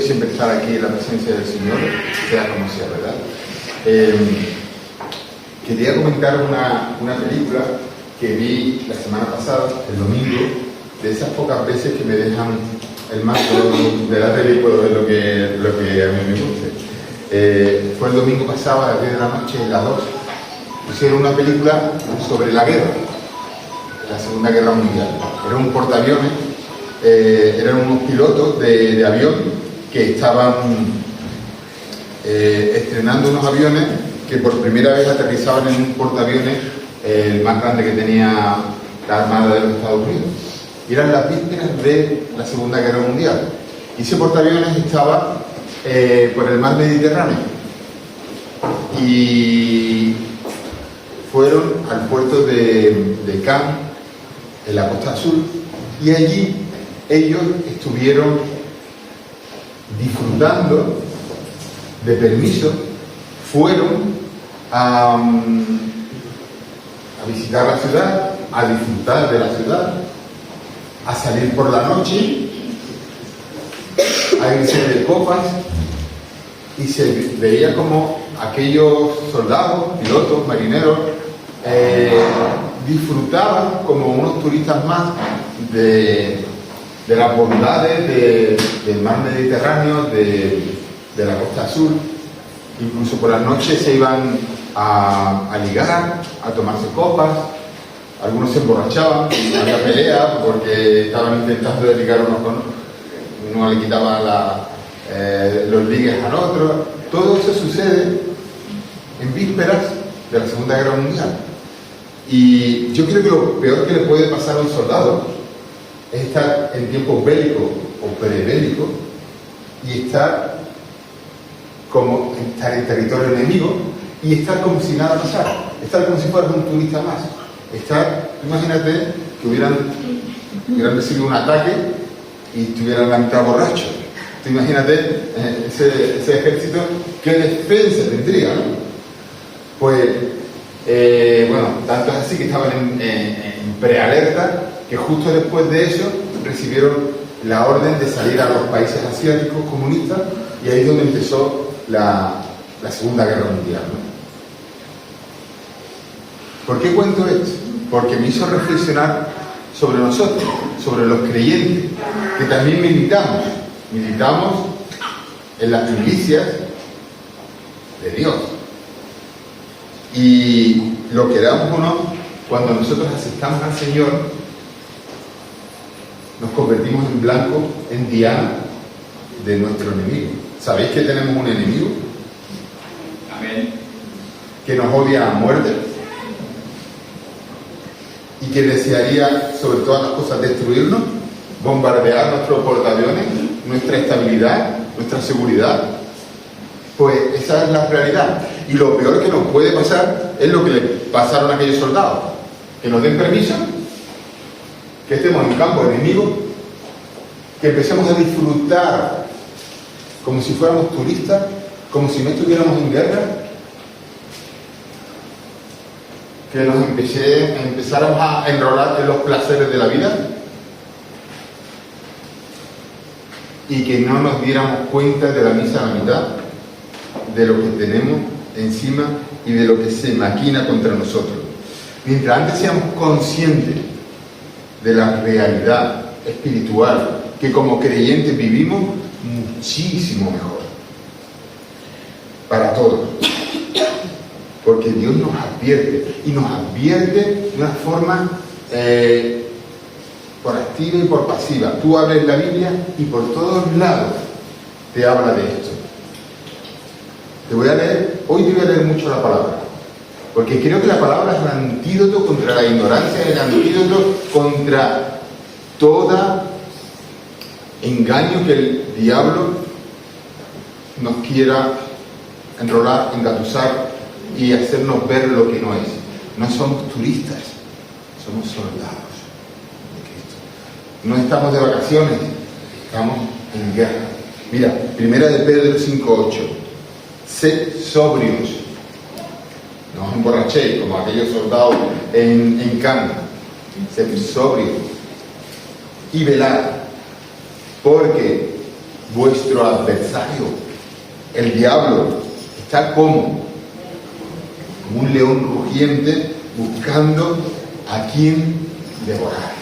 siempre estar aquí en la presencia del Señor, sea como sea, ¿verdad? Quería comentar una película que vi la semana pasada, el domingo, de esas pocas veces que me dejan el marco de la tele y puedo ver lo que a mí me guste. Fue el domingo pasado a las 10 de la noche, en las 2, pusieron una película sobre la guerra, la Segunda Guerra Mundial. Era un portaaviones, eran unos pilotos de avión que estaban estrenando unos aviones que por primera vez aterrizaban en un portaaviones el más grande que tenía la Armada de los Estados Unidos. Y eran las vísperas de la Segunda Guerra Mundial. Y ese portaaviones estaba por el mar Mediterráneo. Y fueron al puerto de Cannes, en la costa sur, y allí ellos estuvieron disfrutando de permiso, fueron a visitar la ciudad, a disfrutar de la ciudad, a salir por la noche, a irse de copas, y se veía como aquellos soldados, pilotos, marineros, disfrutaban como unos turistas más de las bondades del mar Mediterráneo, de la costa sur. Incluso por las noches se iban a ligar, a tomarse copas, algunos se emborrachaban, había pelea porque estaban intentando de ligar unos con otros, uno le quitaba los ligues al otro. Todo eso sucede en vísperas de la Segunda Guerra Mundial. Y yo creo que lo peor que le puede pasar a un soldado es estar en tiempos bélicos o prebélicos y estar en territorio enemigo y estar como si nada pasara, estar como si fueras un turista más. Imagínate que hubieran recibido un ataque y estuvieran la mitad borrachos. Imagínate ese ejército, ¿qué defensa tendría, no? Pues, bueno, tanto es así que estaban en prealerta, que justo después de eso recibieron la orden de salir a los países asiáticos comunistas, y ahí es donde empezó la Segunda Guerra Mundial, ¿no? ¿Por qué cuento esto? Porque me hizo reflexionar sobre nosotros, sobre los creyentes, que también militamos en las milicias de Dios. Y lo queramos o no, cuando nosotros aceptamos al Señor, nos convertimos en blanco, en diana de nuestro enemigo. ¿Sabéis que tenemos un enemigo? Amén. Que nos odia a muerte y que desearía sobre todas las cosas destruirnos, bombardear nuestros portaaviones, nuestra estabilidad, nuestra seguridad. Pues esa es la realidad. Y lo peor que nos puede pasar es lo que le pasaron a aquellos soldados: que nos den permiso, que estemos en campo enemigo, que empecemos a disfrutar como si fuéramos turistas, como si no estuviéramos en guerra, que nos empezáramos a enrolar en los placeres de la vida y que no nos diéramos cuenta de la misa a la mitad, de lo que tenemos encima y de lo que se maquina contra nosotros. Mientras antes seamos conscientes de la realidad espiritual que como creyentes vivimos, muchísimo mejor para todos, porque Dios nos advierte, y nos advierte de una forma por activa y por pasiva. Tú abres la Biblia y por todos lados te habla de esto. Hoy te voy a leer mucho la palabra, porque creo que la palabra es el antídoto contra la ignorancia, el antídoto contra todo engaño que el diablo nos quiera enrolar, engatusar y hacernos ver lo que no es. No somos turistas, somos soldados de Cristo. No estamos de vacaciones, estamos en guerra. Mira, 1 de Pedro 5:8. Sed sobrios, no os emborrachéis como aquellos soldados en Cannes. Sed sobrios y velad, porque vuestro adversario, el diablo, está como un león rugiente buscando a quien devorar.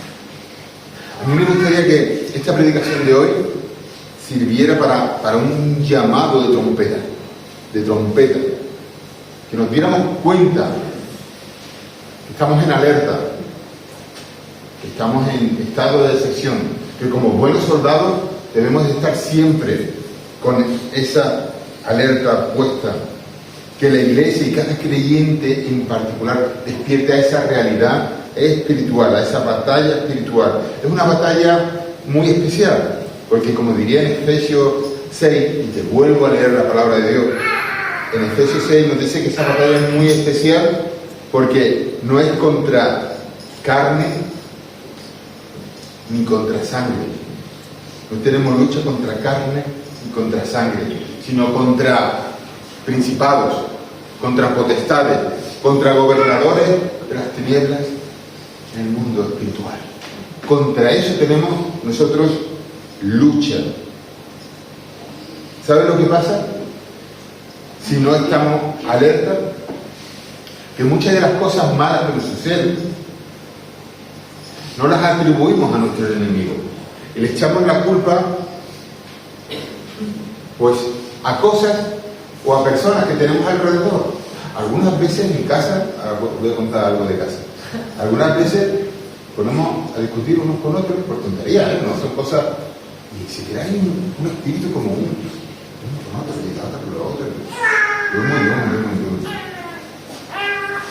A mí me gustaría que esta predicación de hoy sirviera para un llamado de trompeta, que nos diéramos cuenta que estamos en alerta, que estamos en estado de decepción, que como buenos soldados debemos de estar siempre con esa alerta puesta, que la iglesia y cada creyente en particular despierte a esa realidad espiritual, a esa batalla espiritual. Es una batalla muy especial, porque como diría en Efesios 6, y te vuelvo a leer la palabra de Dios, en Efesios 6 nos dice que esa batalla es muy especial porque no es contra carne ni contra sangre. No tenemos lucha contra carne ni contra sangre, sino contra principados, contra potestades, contra gobernadores de las tinieblas en el mundo espiritual. Contra eso tenemos nosotros lucha. ¿Sabe lo que pasa? Si no estamos alerta, que muchas de las cosas malas que nos suceden no las atribuimos a nuestro enemigo y le echamos la culpa pues a cosas o a personas que tenemos alrededor. Algunas veces en casa, ahora voy a contar algo de casa, algunas veces ponemos a discutir unos con otros por tonterías, no son cosas, y si siquiera hay un espíritu como uno con otro, y la otra con la otra.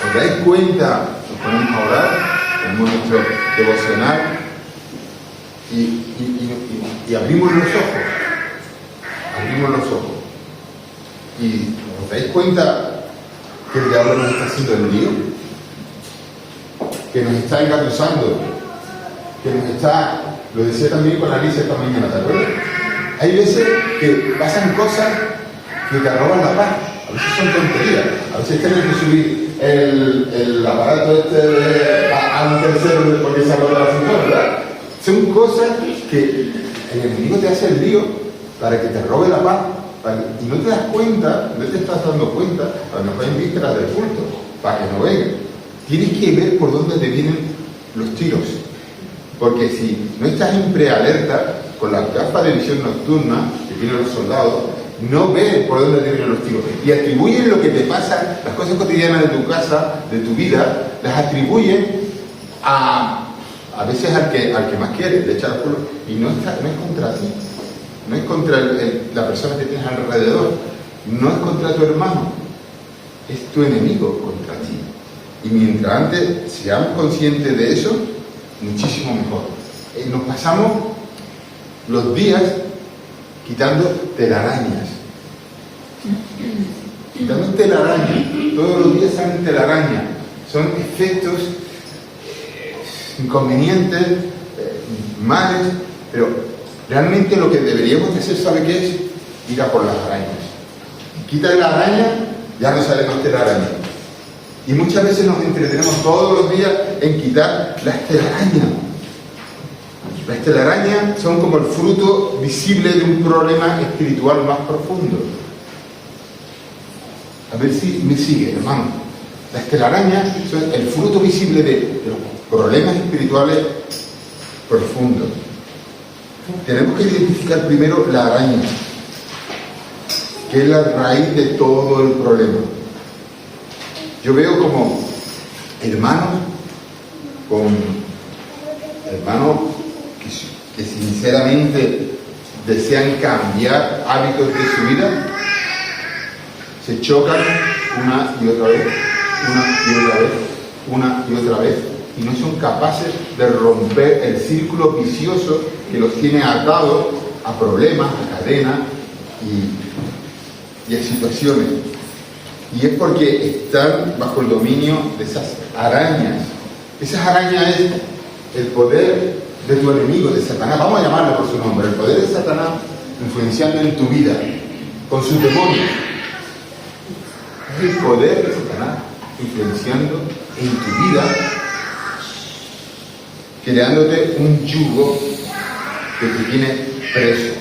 ¿Os dais cuenta? Nos ponemos a orar, tenemos nuestro devocional y abrimos los ojos. Abrimos los ojos. Y ¿os dais cuenta que el diablo nos está haciendo el lío? Que nos está engatusando, que nos está, lo decía también con Alicia esta mañana, ¿te acuerdas? Hay veces que pasan cosas que te roban la paz. A veces son tonterías, a veces tienes que subir el aparato a un tercero porque se apaga la función, ¿verdad? Son cosas que el enemigo te hace el lío para que te robe la paz, y no te das cuenta, no te estás dando cuenta, a lo mejor en vísperas del culto, para que no venga. Tienes que ver por dónde te vienen los tiros, porque si no estás en prealerta, con la gafa de visión nocturna que tienen los soldados, no ves por dónde te vienen los tiros y atribuyen lo que te pasa, las cosas cotidianas de tu casa, de tu vida, las atribuyen a veces al que más quieres, de echar culo, y no es contra ti, no es contra la persona que tienes alrededor, no es contra tu hermano, es tu enemigo contra ti. Y mientras antes seamos conscientes de eso, muchísimo mejor. Nos pasamos los días quitando telarañas. Quitando telarañas. Todos los días salen telarañas. Son efectos inconvenientes, males, pero realmente lo que deberíamos hacer, ¿sabe qué es? Ir a por las arañas. Quita la araña, ya no sale más telaraña. Y muchas veces nos entretenemos todos los días en quitar las telarañas. Las telarañas son como el fruto visible de un problema espiritual más profundo. A ver si me sigue, hermano. Las telarañas son el fruto visible de los problemas espirituales profundos. Tenemos que identificar primero la araña, que es la raíz de todo el problema. Yo veo como hermanos que sinceramente desean cambiar hábitos de su vida, se chocan una y otra vez, una y otra vez, y no son capaces de romper el círculo vicioso que los tiene atados a problemas, a cadenas y a situaciones. Y es porque están bajo el dominio de esas arañas. Esas arañas es el poder de tu enemigo, de Satanás. Vamos a llamarlo por su nombre. El poder de Satanás influenciando en tu vida, con sus demonios. Es el poder de Satanás influenciando en tu vida, creándote un yugo que te tiene preso.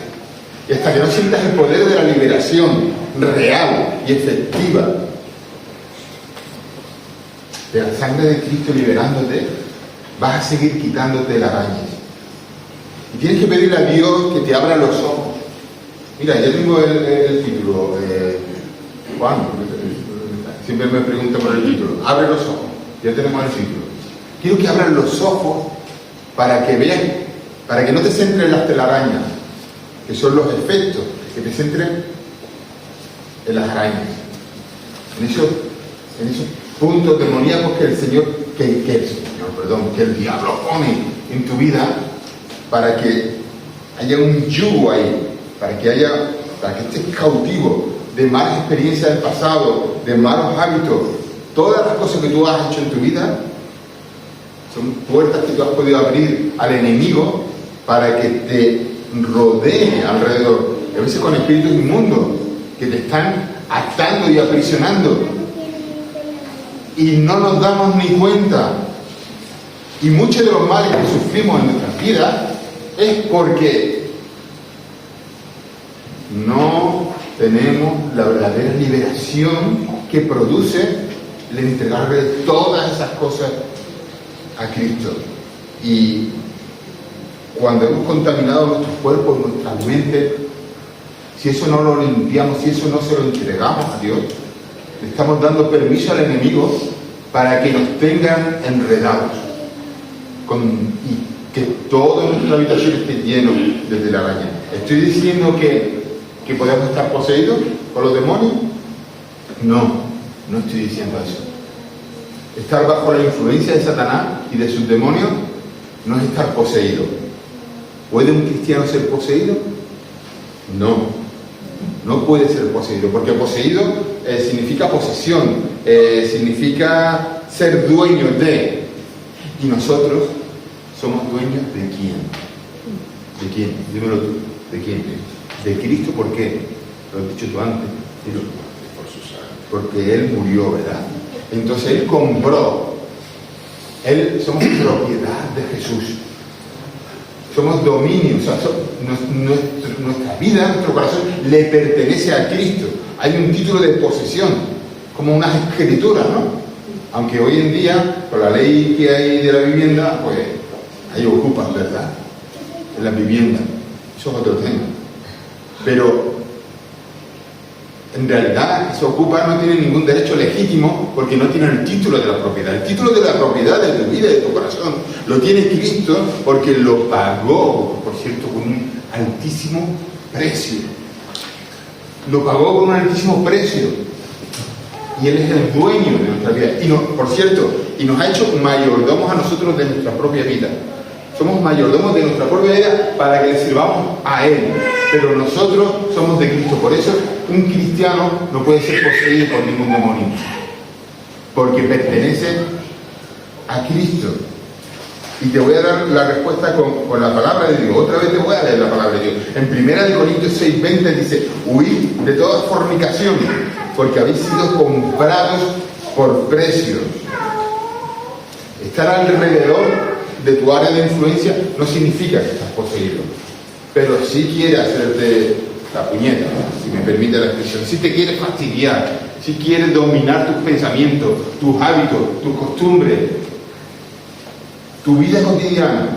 Y hasta que no sientas el poder de la liberación real y efectiva de la sangre de Cristo liberándote, vas a seguir quitándote telarañas. Y tienes que pedirle a Dios que te abra los ojos. Mira, yo tengo el título, Juan, siempre me pregunta por el título. Abre los ojos, ya tenemos el título. Quiero que abran los ojos para que vean, para que no te centren en las telarañas, que son los efectos, que te centren en las arañas, en esos puntos demoníacos que que el diablo pone en tu vida para que haya un yugo ahí, para que estés cautivo de malas experiencias del pasado, de malos hábitos. Todas las cosas que tú has hecho en tu vida son puertas que tú has podido abrir al enemigo para que te rodee alrededor, a veces con espíritus inmundos que te están atando y aprisionando y no nos damos ni cuenta. Y muchos de los males que sufrimos en nuestras vidas es porque no tenemos la verdadera liberación que produce el entregarle todas esas cosas a Cristo. Y cuando hemos contaminado nuestros cuerpos, nuestras mentes, si eso no lo limpiamos, si eso no se lo entregamos a Dios, le estamos dando permiso al enemigo para que nos tengan enredados y que toda nuestra habitación esté lleno de telaraña. ¿Estoy diciendo que podemos estar poseídos por los demonios? No estoy diciendo eso. Estar bajo la influencia de Satanás y de sus demonios no es estar poseído. ¿Puede un cristiano ser poseído? No puede ser poseído, porque poseído significa posesión, significa ser dueño de, y nosotros somos dueños ¿de quién? ¿De quién? Dímelo tú, ¿de quién? De Cristo. ¿Por qué? Lo has dicho tú antes. Por su sangre. Porque Él murió, ¿verdad? Entonces Él compró. Somos propiedad de Jesús. Somos dominio. O sea, nuestra vida, nuestro corazón le pertenece a Cristo. Hay un título de posesión, como unas escrituras, ¿no? Aunque hoy en día, con la ley que hay de la vivienda, pues ahí ocupan, ¿verdad? En la vivienda. Eso es otro tema. Pero en realidad ese ocupa no tiene ningún derecho legítimo porque no tiene el título de la propiedad. El título de la propiedad de tu vida y de tu corazón lo tiene Cristo porque lo pagó, por cierto, con un altísimo precio. Lo pagó con un altísimo precio. Y Él es el dueño de nuestra vida. Y por cierto, nos ha hecho mayordomos a nosotros de nuestra propia vida. Somos mayordomos de nuestra propia vida para que le sirvamos a Él. Pero nosotros somos de Cristo. Por eso un cristiano no puede ser poseído por ningún demonio. Porque pertenece a Cristo. Y te voy a dar la respuesta con la palabra de Dios. Otra vez te voy a leer la palabra de Dios. En 1 Corintios 6:20 dice: huid de toda fornicación, porque habéis sido comprados por precio. Estar alrededor de tu área de influencia no significa que estás poseído, pero sí quiere hacerte la puñeta, si me permite la expresión. Si te quiere fastidiar, si quiere dominar tus pensamientos, tus hábitos, tus costumbres, tu vida cotidiana,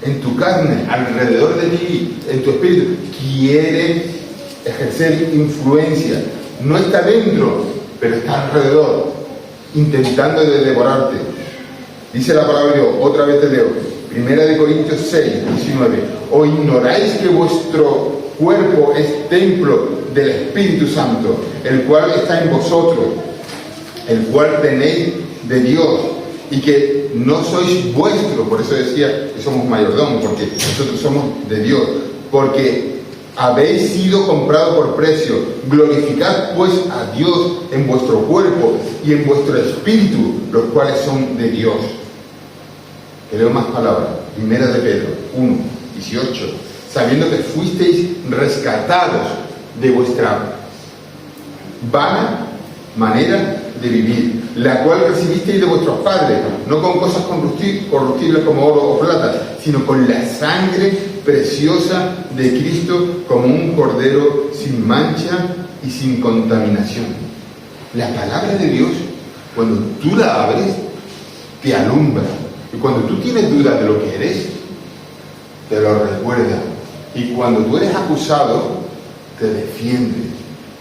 en tu carne, alrededor de ti, en tu espíritu, quiere ejercer influencia. No está dentro, pero está alrededor, intentando de devorarte. Dice la palabra de Dios, otra vez te leo, 1 Corintios 6:19. ¿O ignoráis que vuestro cuerpo es templo del Espíritu Santo, el cual está en vosotros, el cual tenéis de Dios, y que no sois vuestros? Por eso decía que somos mayordomos, porque nosotros somos de Dios, porque habéis sido comprados por precio. Glorificad pues a Dios en vuestro cuerpo y en vuestro espíritu, los cuales son de Dios. Te leo más palabras. 1 de Pedro 1:18. Sabiendo que fuisteis rescatados de vuestra vana manera de vivir, la cual recibisteis de vuestros padres, no con cosas corruptibles como oro o plata, sino con la sangre preciosa de Cristo como un cordero sin mancha y sin contaminación. La palabra de Dios, cuando tú la abres, te alumbra. Y cuando tú tienes dudas de lo que eres, te lo recuerda. Y cuando tú eres acusado, te defiende.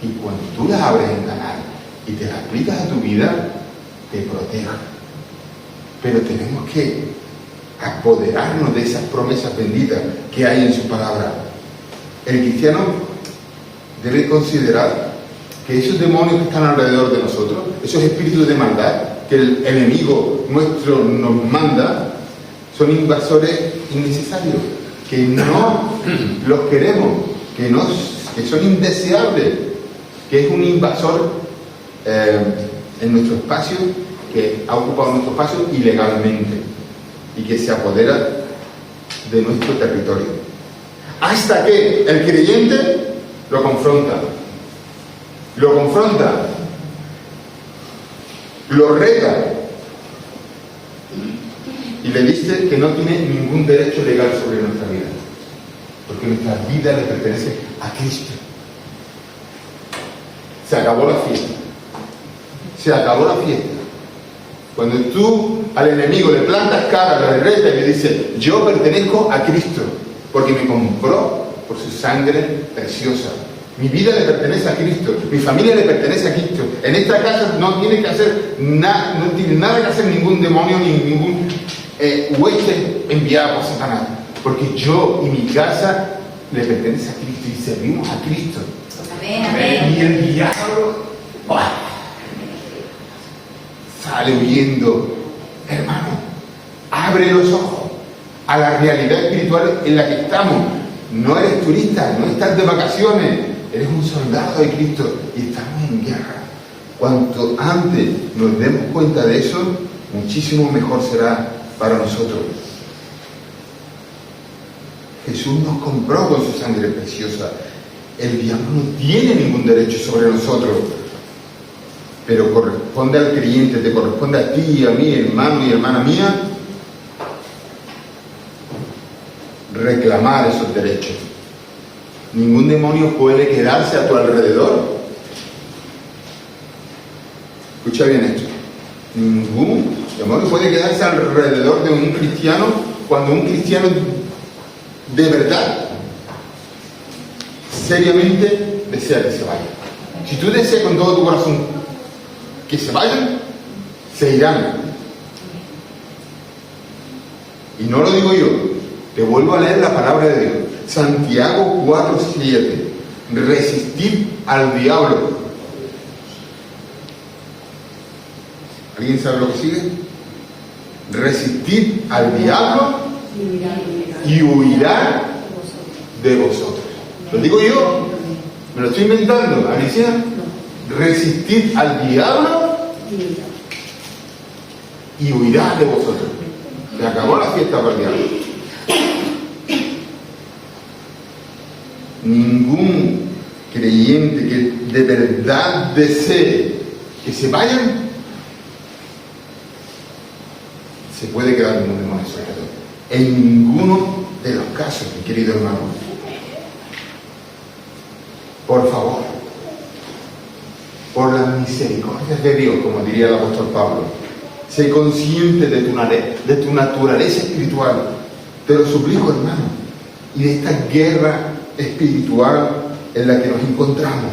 Y cuando tú la abres en canal y te la aplicas a tu vida, te protege. Pero tenemos que apoderarnos de esas promesas benditas que hay en su palabra. El cristiano debe considerar que esos demonios que están alrededor de nosotros, esos espíritus de maldad que el enemigo nuestro nos manda, son invasores innecesarios, que no los queremos, que son indeseables, que es un invasor en nuestro espacio, que ha ocupado nuestro espacio ilegalmente y que se apodera de nuestro territorio. Hasta que el creyente lo confronta, lo reta y le dice que no tiene ningún derecho legal sobre nuestra vida, porque nuestra vida le pertenece a Cristo. Se acabó la fiesta. Se acabó la fiesta. Cuando tú al enemigo le plantas cara, le retas y le dices: yo pertenezco a Cristo, porque me compró por su sangre preciosa. Mi vida le pertenece a Cristo, mi familia le pertenece a Cristo. En esta casa no tiene que hacer nada, no tiene nada que hacer ningún demonio ni ningún hueste enviado por Satanás, porque yo y mi casa le pertenece a Cristo y servimos a Cristo. Amén. Y el diablo sale huyendo. Hermano, abre los ojos a la realidad espiritual en la que estamos. No eres turista, no estás de vacaciones, eres un soldado de Cristo y estamos en guerra. Cuanto antes nos demos cuenta de eso, muchísimo mejor será para nosotros. Jesús nos compró con su sangre preciosa. El diablo no tiene ningún derecho sobre nosotros, pero corresponde al creyente, te corresponde a ti y a mí, hermano y hermana mía, reclamar esos derechos. Ningún demonio puede quedarse a tu alrededor. Escucha bien esto. Ningún demonio puede quedarse alrededor de un cristiano cuando un cristiano de verdad, seriamente, desea que se vaya. Si tú deseas con todo tu corazón que se vayan, se irán. Y no lo digo yo, te vuelvo a leer la palabra de Dios. Santiago 4:7. Resistir al diablo. ¿Alguien sabe lo que sigue? Resistir al diablo y huirá de vosotros. ¿Lo digo yo? ¿Me lo estoy inventando, Alicia? Resistir al diablo y huirá de vosotros. Se acabó la fiesta para el diablo. Ningún creyente que de verdad desee que se vayan se puede quedar en un demonio alrededor. En ninguno de los casos, mi querido hermano. Por favor, por las misericordias de Dios, como diría el apóstol Pablo, sé consciente de tu naturaleza espiritual. Te lo suplico, hermano, y de esta guerra espiritual en la que nos encontramos.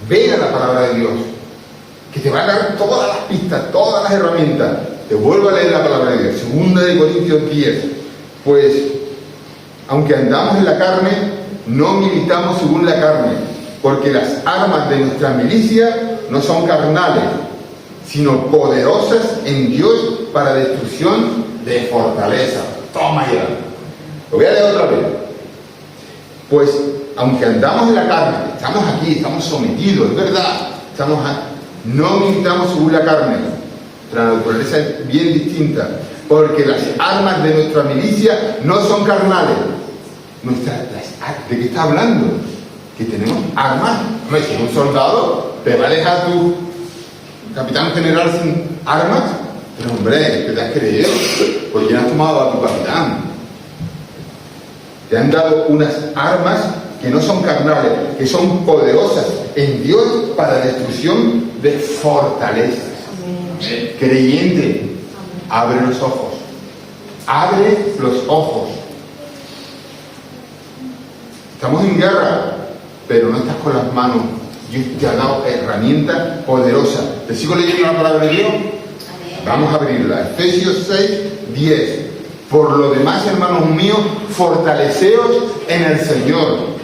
Ven a la palabra de Dios, que te va a dar todas las pistas, todas las herramientas. Te vuelvo a leer la palabra de Dios, 2 Corintios 10. Pues, aunque andamos en la carne, no militamos según la carne, porque las armas de nuestra milicia no son carnales, sino poderosas en Dios para destrucción de fortaleza. Toma ya. Lo voy a leer otra vez. Pues, aunque andamos en la carne, estamos aquí, estamos sometidos, es verdad, no militamos según la carne. La naturaleza es bien distinta, porque las armas de nuestra milicia no son carnales. ¿De qué está hablando? Que tenemos armas. No es que un soldado te va a dejar tu capitán general sin armas. Pero hombre, ¿qué te has creído? ¿Por qué no has tomado a tu capitán? Te han dado unas armas que no son carnales, que son poderosas en Dios para destrucción de fortalezas. Amén. Creyente, abre los ojos. Abre los ojos. Estamos en guerra, pero no estás con las manos. Dios te ha dado herramientas poderosas. ¿Te sigo leyendo la palabra de Dios? Vamos a abrirla. Efesios 6, 10. Por lo demás, hermanos míos, fortaleceos en el Señor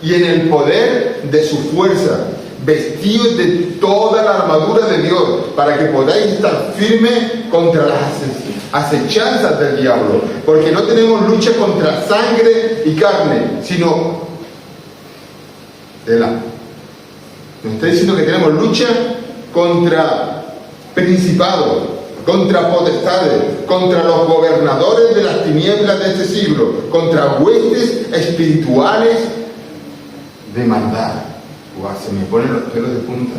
y en el poder de su fuerza. Vestíos de toda la armadura de Dios para que podáis estar firmes contra las acechanzas del diablo. Porque no tenemos lucha contra sangre y carne, sino nos está diciendo que tenemos lucha contra principados, contra potestades, contra los gobernadores de las tinieblas de este siglo, contra huestes espirituales de maldad. Uah, se me ponen los pelos de punta.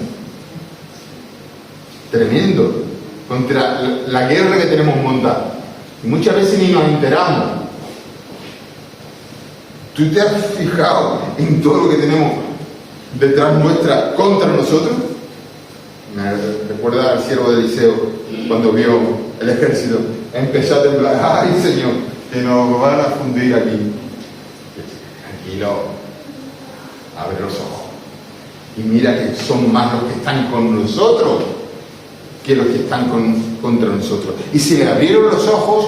Tremendo. Contra la guerra que tenemos montada. Y muchas veces ni nos enteramos. ¿Tú te has fijado en todo lo que tenemos detrás nuestra contra nosotros? Me recuerda al siervo de Eliseo cuando vio el ejército. Empezó a temblar. ¡Ay, Señor! Que nos van a fundir aquí. Tranquilo. Abre los ojos. Y mira que son más los que están con nosotros que los que están contra nosotros. Y se le abrieron los ojos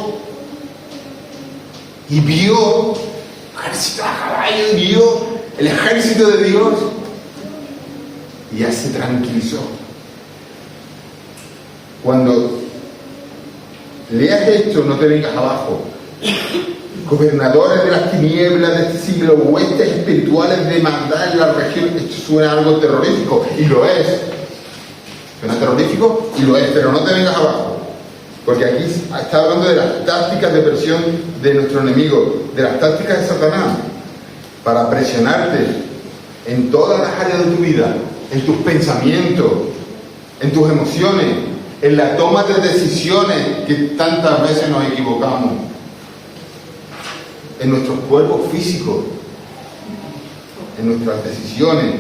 y vio ejército a caballo, y vio el ejército de Dios y ya se tranquilizó. Cuando leas esto, no te vengas abajo. Gobernadores de las tinieblas de este siglo, huestes espirituales de maldad en la región. Esto suena algo terrorífico, y lo es. Suena terrorífico y lo es, pero no te vengas abajo. Porque aquí está hablando de las tácticas de presión de nuestro enemigo, de las tácticas de Satanás, para presionarte en todas las áreas de tu vida, en tus pensamientos, en tus emociones, en la toma de decisiones que tantas veces nos equivocamos, en nuestros cuerpos físicos, en nuestras decisiones.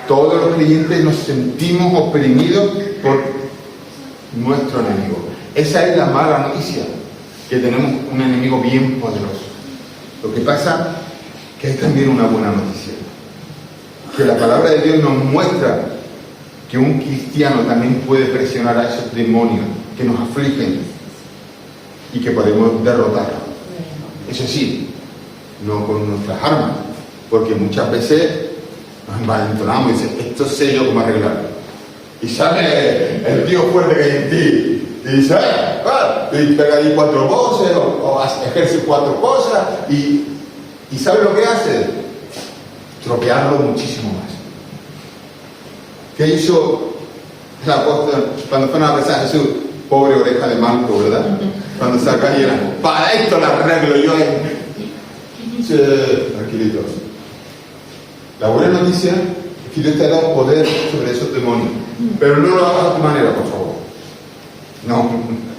Todos los creyentes nos sentimos oprimidos por nuestro enemigo. Esa es la mala noticia, que tenemos un enemigo bien poderoso. Lo que pasa que hay también una buena noticia, que la palabra de Dios nos muestra que un cristiano también puede presionar a esos demonios que nos afligen y que podemos derrotarlos. Eso sí, no con nuestras armas, porque muchas veces nos envalentonamos y dicen, esto sé yo cómo arreglarlo. Y sale el tío fuerte que hay en ti y dice, y pega ahí 4 voces o ejerce 4 cosas y ¿sabe lo que hace? Tropearlo muchísimo más. ¿Qué hizo el apóstol cuando fueron a besar a Jesús? Pobre oreja de manco, ¿verdad? Cuando se cayeron, para esto la arreglo yo. Tranquilitos. La buena noticia es que Dios te ha dado poder sobre esos demonios. Pero no lo hagas a tu manera, por favor. No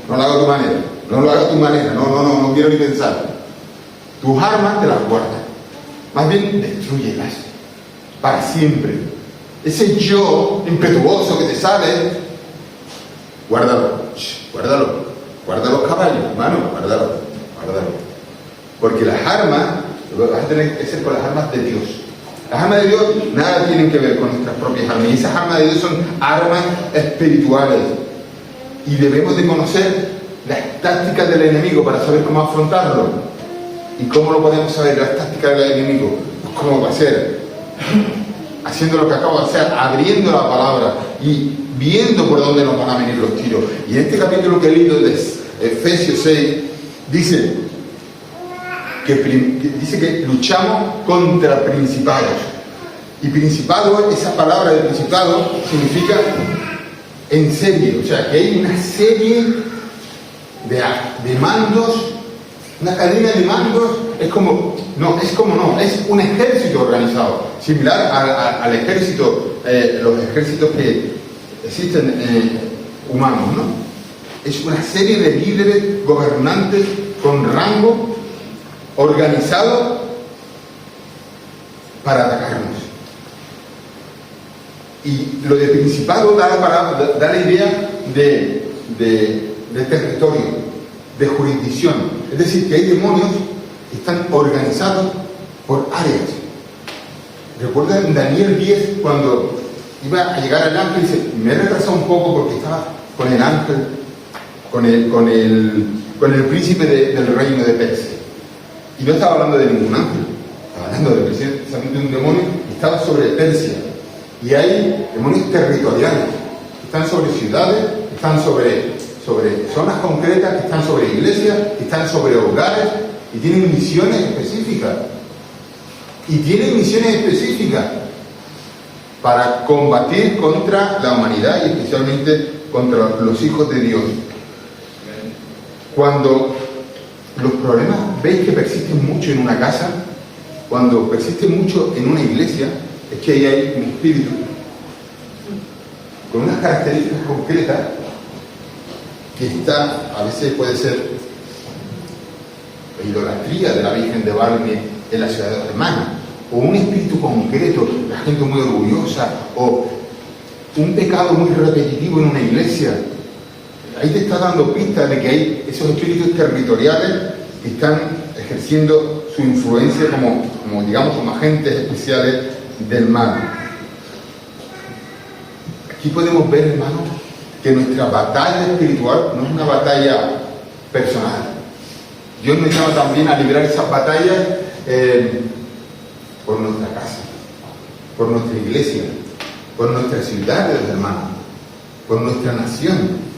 lo hagas a tu manera. No lo hagas a tu manera. No quiero ni pensar. Tus armas te las guardas. Más bien, destrúyelas. Para siempre. Ese yo impetuoso que te sale, guárdalo. Guarda los caballos, hermano. Guárdalo. Porque las armas, vas a tener que ser con las armas de Dios. Las armas de Dios nada tienen que ver con nuestras propias armas. Y esas armas de Dios son armas espirituales. Y debemos de conocer las tácticas del enemigo para saber cómo afrontarlo. ¿Y cómo lo podemos saber? Las tácticas del enemigo. Pues ¿cómo va a ser? Haciendo lo que acabo de hacer, abriendo la palabra y viendo por dónde nos van a venir los tiros. Y en este capítulo que he leído de Efesios 6, dice que luchamos contra principados. Y principado, esa palabra de principado significa en serie. O sea, que hay una serie de mandos, una cadena de mandos. Es un ejército organizado, similar al ejército, los ejércitos que existen humanos, ¿no? Es una serie de líderes, gobernantes con rango organizados para atacarnos. Y lo de principado da la idea de territorio, de jurisdicción. Es decir, que hay demonios que están organizados por áreas. Recuerda en Daniel 10, cuando iba a llegar el ángel, dice, me he retrasado un poco porque estaba con el ángel, con el príncipe del reino de Persia. Y no estaba hablando de ningún ángel, estaba hablando precisamente de un demonio que estaba sobre Persia. Y hay demonios territoriales, que están sobre ciudades, que están sobre zonas concretas, que están sobre iglesias, que están sobre hogares, y tienen misiones específicas. Y tienen misiones específicas para combatir contra la humanidad y especialmente contra los hijos de Dios. Cuando los problemas veis que persisten mucho en una casa, cuando persisten mucho en una iglesia, es que ahí hay un espíritu con unas características concretas que está, a veces puede ser la idolatría de la Virgen de Valme en la ciudad de Alemania, o un espíritu concreto, la gente muy orgullosa, o un pecado muy repetitivo en una iglesia. Ahí te está dando pistas de que hay esos espíritus territoriales que están ejerciendo su influencia como agentes especiales del mal. Aquí podemos ver, hermanos, que nuestra batalla espiritual no es una batalla personal. Dios nos llama también a librar esas batallas por nuestra casa, por nuestra iglesia, por nuestras ciudades, hermanos, por nuestra nación.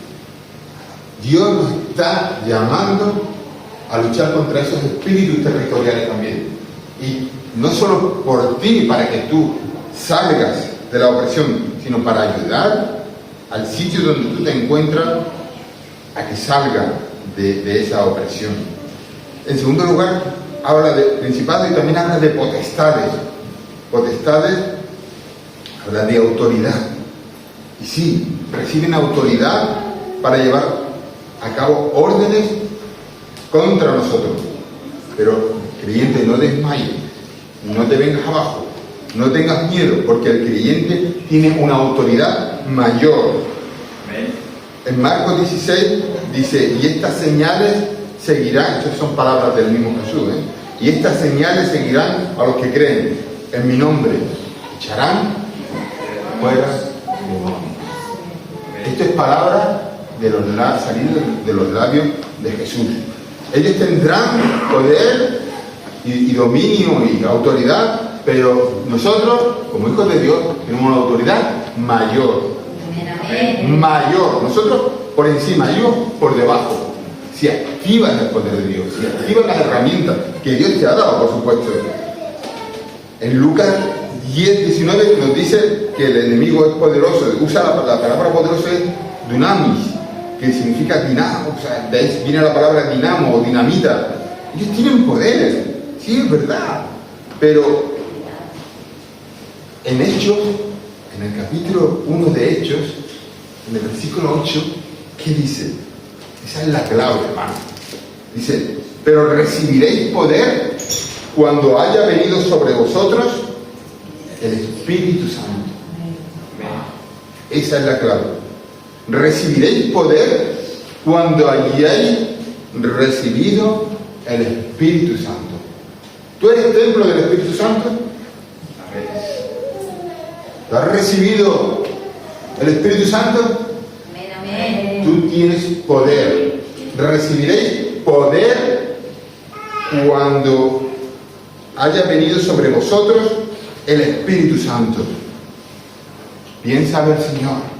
Dios nos está llamando a luchar contra esos espíritus territoriales también. Y no solo por ti, para que tú salgas de la opresión, sino para ayudar al sitio donde tú te encuentras a que salga de esa opresión. En segundo lugar, habla de principados y también habla de potestades. Potestades habla de autoridad. Y sí, reciben autoridad para llevar a cabo órdenes contra nosotros. Pero, creyente, no desmayes, no te vengas abajo, no tengas miedo, porque el creyente tiene una autoridad mayor. En Marcos 16 dice, y estas señales seguirán, estas son palabras del mismo Jesús, y estas señales seguirán a los que creen en mi nombre, echarán fuera demonios. Esto es palabra salida de los labios de Jesús. Ellos tendrán poder y dominio y autoridad, pero nosotros, como hijos de Dios, tenemos una autoridad mayor. Mayor. Nosotros por encima, ellos por debajo. Si activas el poder de Dios, si activas las herramientas que Dios te ha dado, por supuesto. En Lucas 10:19 nos dice que el enemigo es poderoso. Usa la palabra poderoso es dunamis, que significa dinamo, o sea, de ahí viene la palabra dinamo o dinamita. Ellos tienen poder, sí, es verdad, pero en Hechos, en el capítulo 1 de Hechos, en el versículo 8, ¿qué dice? Esa es la clave, hermano. Dice, pero recibiréis poder cuando haya venido sobre vosotros el Espíritu Santo. Esa es la clave. Recibiréis poder cuando hayáis recibido el Espíritu Santo. ¿Tú eres templo del Espíritu Santo? ¿Tú has recibido el Espíritu Santo? Amén. Tú tienes poder. Recibiréis poder cuando haya venido sobre vosotros el Espíritu Santo. Bien sabe el Señor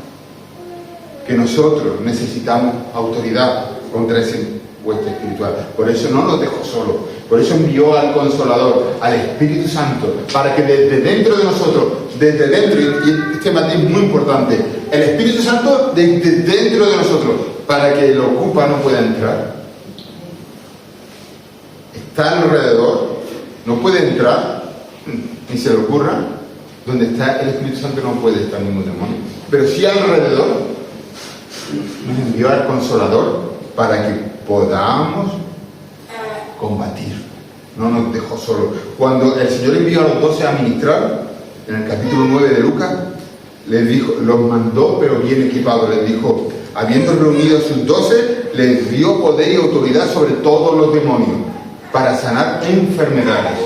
que nosotros necesitamos autoridad contra ese hueste espiritual. Por eso no nos dejó solo. Por eso envió al Consolador, al Espíritu Santo, para que desde dentro de nosotros, desde dentro, y este matiz es muy importante, el Espíritu Santo desde dentro de nosotros, para que el ocupa no pueda entrar. Está alrededor, no puede entrar, ni se le ocurra. Donde está el Espíritu Santo no puede estar ningún demonio. Pero sí alrededor nos envió al Consolador para que podamos combatir. no nos dejó solos. Cuando el Señor envió a los 12 a ministrar, en el capítulo 9 de Lucas, les dijo, los mandó pero bien equipados, les dijo, habiendo reunido a sus 12, les dio poder y autoridad sobre todos los demonios para sanar enfermedades.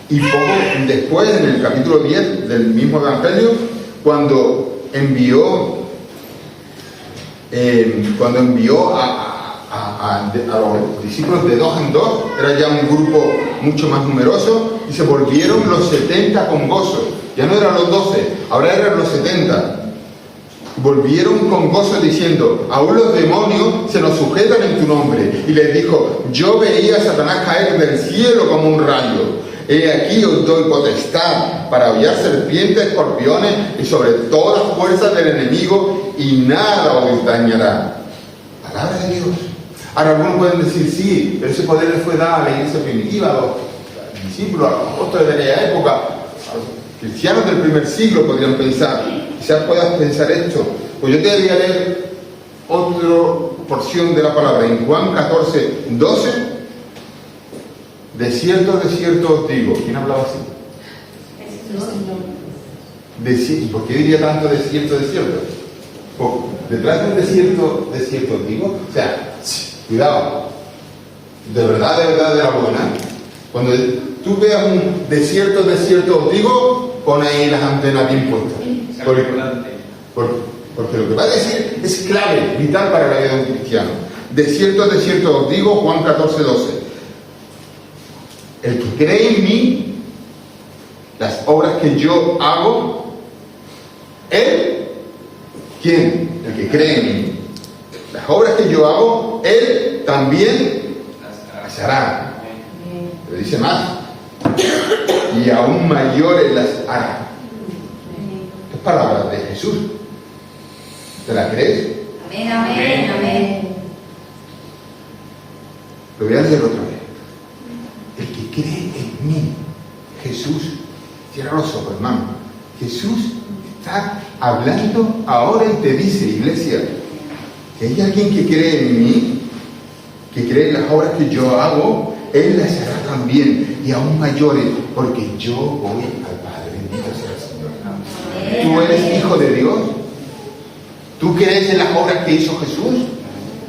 Y poco después, en el capítulo 10 del mismo Evangelio, cuando envió a los discípulos de 2 en 2, era ya un grupo mucho más numeroso, y se volvieron los 70 con gozo. Ya no eran los 12, ahora eran los 70. Volvieron con gozo diciendo, aún los demonios se nos sujetan en tu nombre. Y les dijo, yo veía a Satanás caer del cielo como un rayo. He aquí os doy potestad para hollar serpientes, escorpiones y sobre todas las fuerzas del enemigo, y nada os dañará. Palabra de Dios. Ahora algunos pueden decir, sí, pero ese poder le fue dado a la iglesia primitiva, a los discípulos, a los apóstoles de aquella época, a los cristianos del primer siglo podrían pensar. Quizás puedas pensar esto. Pues yo te voy a leer otra porción de la palabra en Juan 14, 12. De cierto os digo. ¿Quién hablaba así? ¿Y por qué diría tanto de cierto? Detrás de un desierto os digo. O sea, cuidado. De verdad, de la buena. Cuando tú veas un desierto os digo, pon ahí las antenas bien puestas. Porque lo que va a decir es clave, vital para la vida de un cristiano. De cierto os digo, Juan 14, 12. El que cree en mí, las obras que yo hago, él, ¿quién? El que cree en mí. Las obras que yo hago, él también las hará. Pero dice más, y aún mayores las hará. Estas palabras de Jesús, ¿te las crees? Amén, amén, amén. Lo voy a leer otra vez. El que cree en mí, Jesús, cierra los ojos, hermano. Jesús está hablando ahora y te dice, iglesia, que hay alguien que cree en mí, que cree en las obras que yo hago, él las hará también, y aún mayores, porque yo voy al Padre. Bendito sea el Señor. ¿Tú eres hijo de Dios? ¿Tú crees en las obras que hizo Jesús?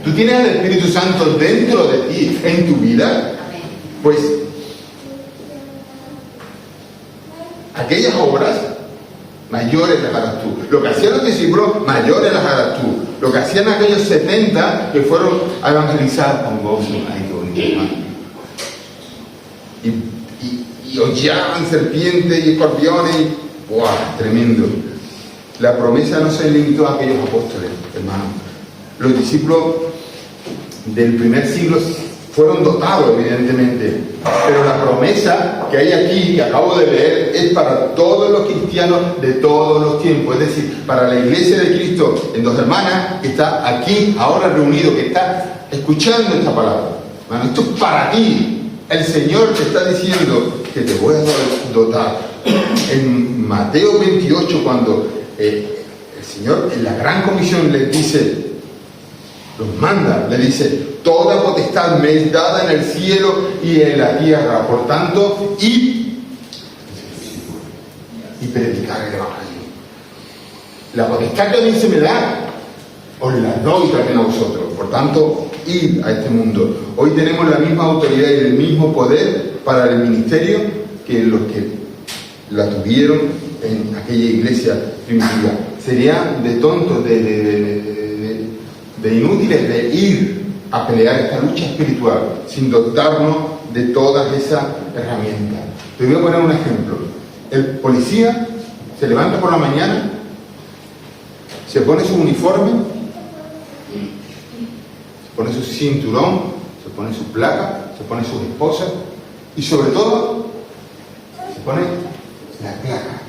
¿Tú tienes al Espíritu Santo dentro de ti, en tu vida? Pues aquellas obras mayores las harás tú. Lo que hacían los discípulos, mayores las harás tú. Lo que hacían aquellos 70 que fueron a evangelizar con gozo. Ay, qué bonito, hermano. Y hollaban serpientes y escorpiones. ¡Buah! Tremendo. La promesa no se limitó a aquellos apóstoles, hermano. Los discípulos del primer siglo fueron dotados, evidentemente, pero la promesa que hay aquí, que acabo de leer, es para todos los cristianos de todos los tiempos, es decir, para la iglesia de Cristo en Dos Hermanas, que está aquí, ahora reunido, que está escuchando esta palabra. Bueno, esto es para ti. El Señor te está diciendo que te voy a dotar. En Mateo 28, cuando el Señor en la gran comisión les dice, los manda, le dice, toda potestad me es dada en el cielo y en la tierra, por tanto, id y predicar el Evangelio. La potestad que a mí se me da, os la doy también a vosotros, por tanto, id a este mundo. Hoy tenemos la misma autoridad y el mismo poder para el ministerio que los que la tuvieron en aquella iglesia primitiva. Sería de tontos, de inútiles de ir a pelear esta lucha espiritual sin dotarnos de todas esas herramientas. Te voy a poner un ejemplo. El policía se levanta por la mañana, se pone su uniforme, se pone su cinturón, se pone su placa, se pone sus esposas y sobre todo se pone la placa.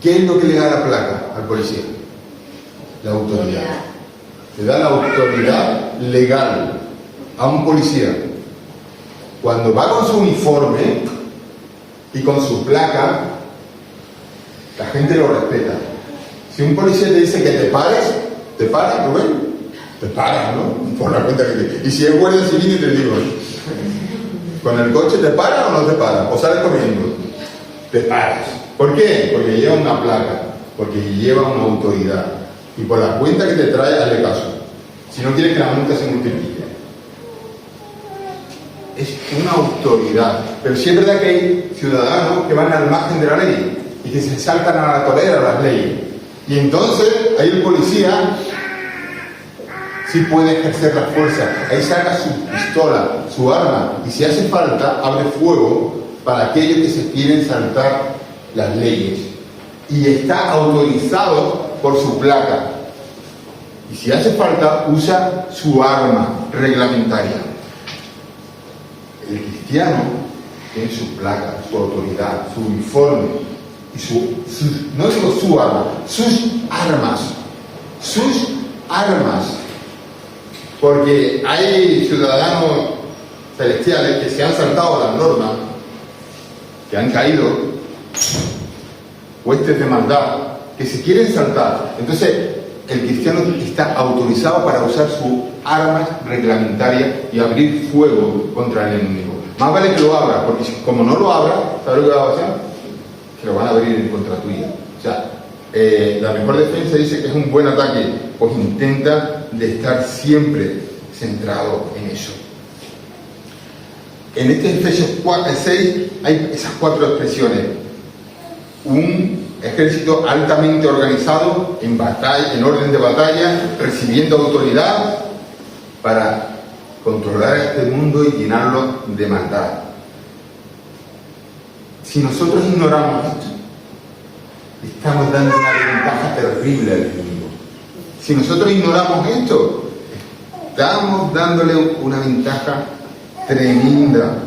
¿Qué es lo que le da la placa al policía? La autoridad. Le da la autoridad legal a un policía. Cuando va con su uniforme y con su placa, la gente lo respeta. Si un policía te dice que te pares, Rubén, te paras, ¿no? Por la cuenta que te... Y si es guardia civil, te digo, con el coche te paras o no te paras, o sales corriendo. Te paras. ¿Por qué? Porque lleva una placa, porque lleva una autoridad. Y por la cuenta que te trae, hazle caso. Si no quieres que la multa se multiplique. Es una autoridad. Pero sí es verdad que hay ciudadanos que van al margen de la ley y que se saltan a la torera las leyes. Y entonces ahí el policía sí puede ejercer la fuerza. Ahí saca su pistola, su arma, y si hace falta, abre fuego para aquellos que se quieren saltar las leyes. Y está autorizado por su placa. Y si hace falta, usa su arma reglamentaria. El cristiano tiene su placa, su autoridad, su uniforme, y no digo su arma, sus armas. Porque hay ciudadanos celestiales que se han saltado las normas, que han caído, huestes de maldad, que se quieren saltar. Entonces, el cristiano está autorizado para usar su armas reglamentarias y abrir fuego contra el enemigo. Más vale que lo abra, porque como no lo abra, ¿sabes lo que va a pasar? Que lo van a abrir en contra tuya. O sea, la mejor defensa dice que es un buen ataque, pues intenta de estar siempre centrado en eso. En este Efesios 6 hay esas 4 expresiones. Un ejército altamente organizado en batalla, en orden de batalla, recibiendo autoridad para controlar este mundo y llenarlo de maldad. Si nosotros ignoramos esto, estamos dando una ventaja terrible al enemigo. Si nosotros ignoramos esto, estamos dándole una ventaja tremenda.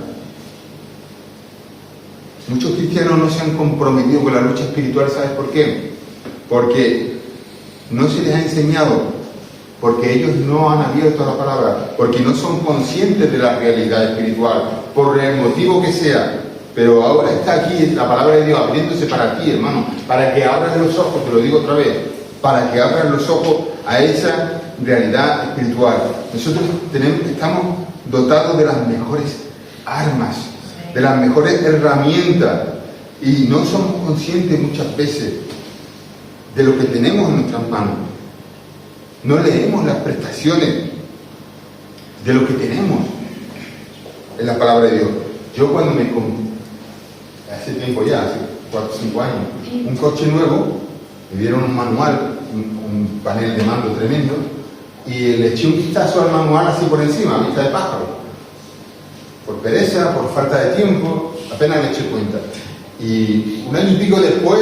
Muchos cristianos no se han comprometido con la lucha espiritual, ¿sabes por qué? Porque no se les ha enseñado, porque ellos no han abierto la palabra, porque no son conscientes de la realidad espiritual, por el motivo que sea. Pero ahora está aquí la palabra de Dios abriéndose para ti, hermano, para que abras los ojos, te lo digo otra vez, para que abras los ojos a esa realidad espiritual. Nosotros estamos dotados de las mejores armas, de las mejores herramientas, y no somos conscientes muchas veces de lo que tenemos en nuestras manos. No leemos las prestaciones de lo que tenemos en la palabra de Dios. Yo cuando me compré, hace tiempo ya, hace 4 o 5 años, un coche nuevo, me dieron un manual, un panel de mando tremendo, y le eché un vistazo al manual así por encima, a vista de pájaro. Por pereza, por falta de tiempo, apenas me eché cuenta. Y un año y pico después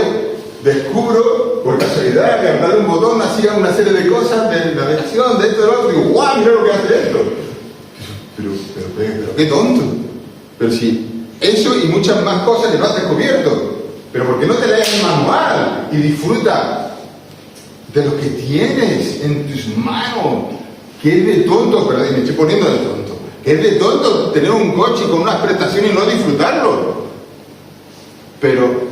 descubro, por casualidad, que al darle un botón hacía una serie de cosas, de navegación, de esto, de lo otro, y digo, ¡guau! Mira lo que hace esto. Pero qué tonto. Pero sí, eso y muchas más cosas que no has descubierto. Pero ¿por qué no te lees el manual y disfruta de lo que tienes en tus manos? Que es de tonto, pero me estoy poniendo de tonto. Es de tonto tener un coche con unas prestaciones y no disfrutarlo. Pero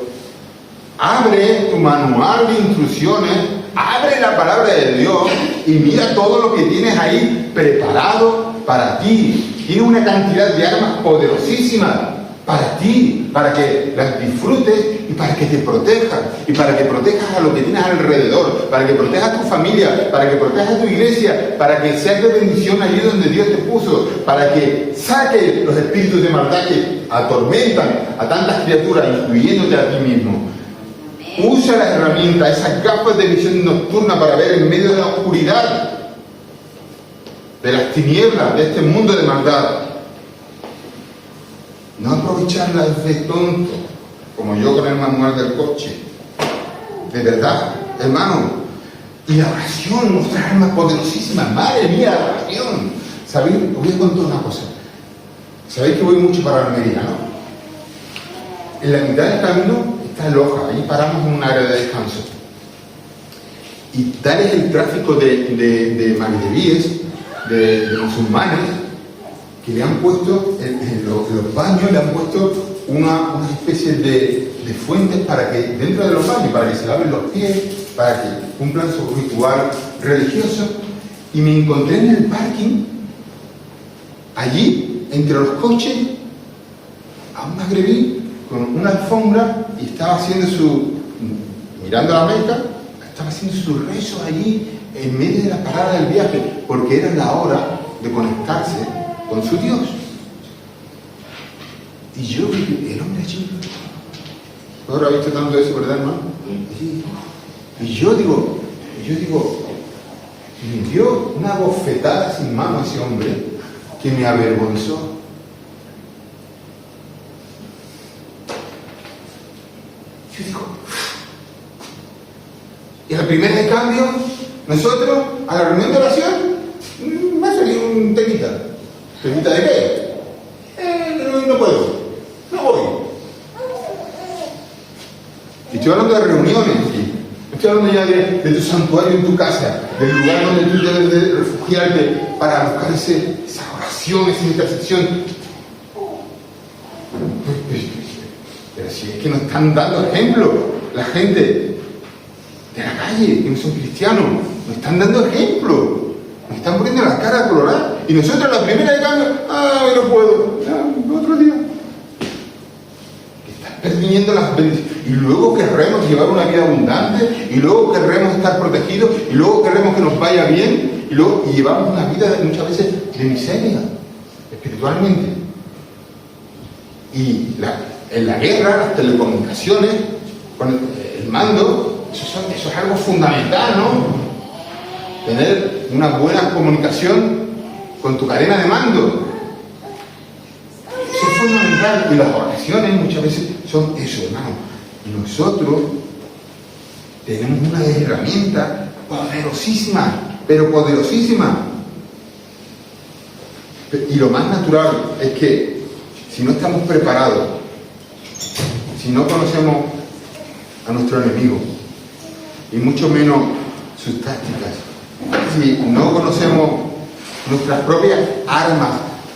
abre tu manual de instrucciones, abre la palabra de Dios y mira todo lo que tienes ahí preparado para ti. Tiene una cantidad de armas poderosísimas para ti, para que las disfrutes y para que te protejas, y para que protejas a lo que tienes alrededor, para que protejas a tu familia, para que protejas a tu iglesia, para que seas de bendición allí donde Dios te puso, para que saques los espíritus de maldad que atormentan a tantas criaturas, incluyéndote a ti mismo. Usa las herramientas, esas gafas de visión nocturna para ver en medio de la oscuridad, de las tinieblas, de este mundo de maldad. No aprovecharlas de tonto, como yo con el manual del coche. De verdad, hermano. Y la oración, nuestras armas poderosísimas. Madre mía, la oración. ¿Sabéis? Os voy a contar una cosa. Sabéis que voy mucho para Almería, ¿no? En la mitad del camino está Loja. Ahí paramos en un área de descanso. Y tal es el tráfico de magrebíes, de musulmanes, que le han puesto, en los baños le han puesto una especie de fuentes para que, dentro de los baños, para que se laven los pies, para que cumplan su ritual religioso. Y me encontré en el parking, allí, entre los coches, a un magrebí con una alfombra y estaba haciendo mirando a la Meca, estaba haciendo sus rezos allí en medio de la parada del viaje, porque era la hora de conectarse con su Dios. Y yo vi el hombre allí. Ahora ha visto tanto eso, ¿verdad, hermano? Y yo digo, me dio una bofetada sin mano a ese hombre que me avergonzó. Yo digo, y a la primera de cambio, nosotros, a la reunión de oración, me ha salido un temita. ¿Temita de qué? No puedo, no voy. Y estoy hablando de reuniones, ¿sí? Estoy hablando ya de tu santuario en tu casa, del lugar donde tú debes de refugiarte para buscar esa oración, esa intercesión. Pero si es que nos están dando ejemplo, la gente de la calle, que no son cristianos, nos están dando ejemplo, nos están poniendo la cara colorada, y nosotros la primera de cambio, no puedo, otro día. Estás perdiendo las bendiciones, y luego querremos llevar una vida abundante, y luego querremos estar protegidos, y luego queremos que nos vaya bien, y llevamos una vida muchas veces de miseria, espiritualmente. Y en la guerra, las telecomunicaciones, con el mando, eso es algo fundamental, ¿no? Tener una buena comunicación con tu cadena de mando. Eso es fundamental. Y las oraciones muchas veces son eso, hermano. Nosotros tenemos una herramienta poderosísima, pero poderosísima. Y lo más natural es que si no estamos preparados, si no conocemos a nuestro enemigo, y mucho menos sus tácticas, si no conocemos nuestras propias armas,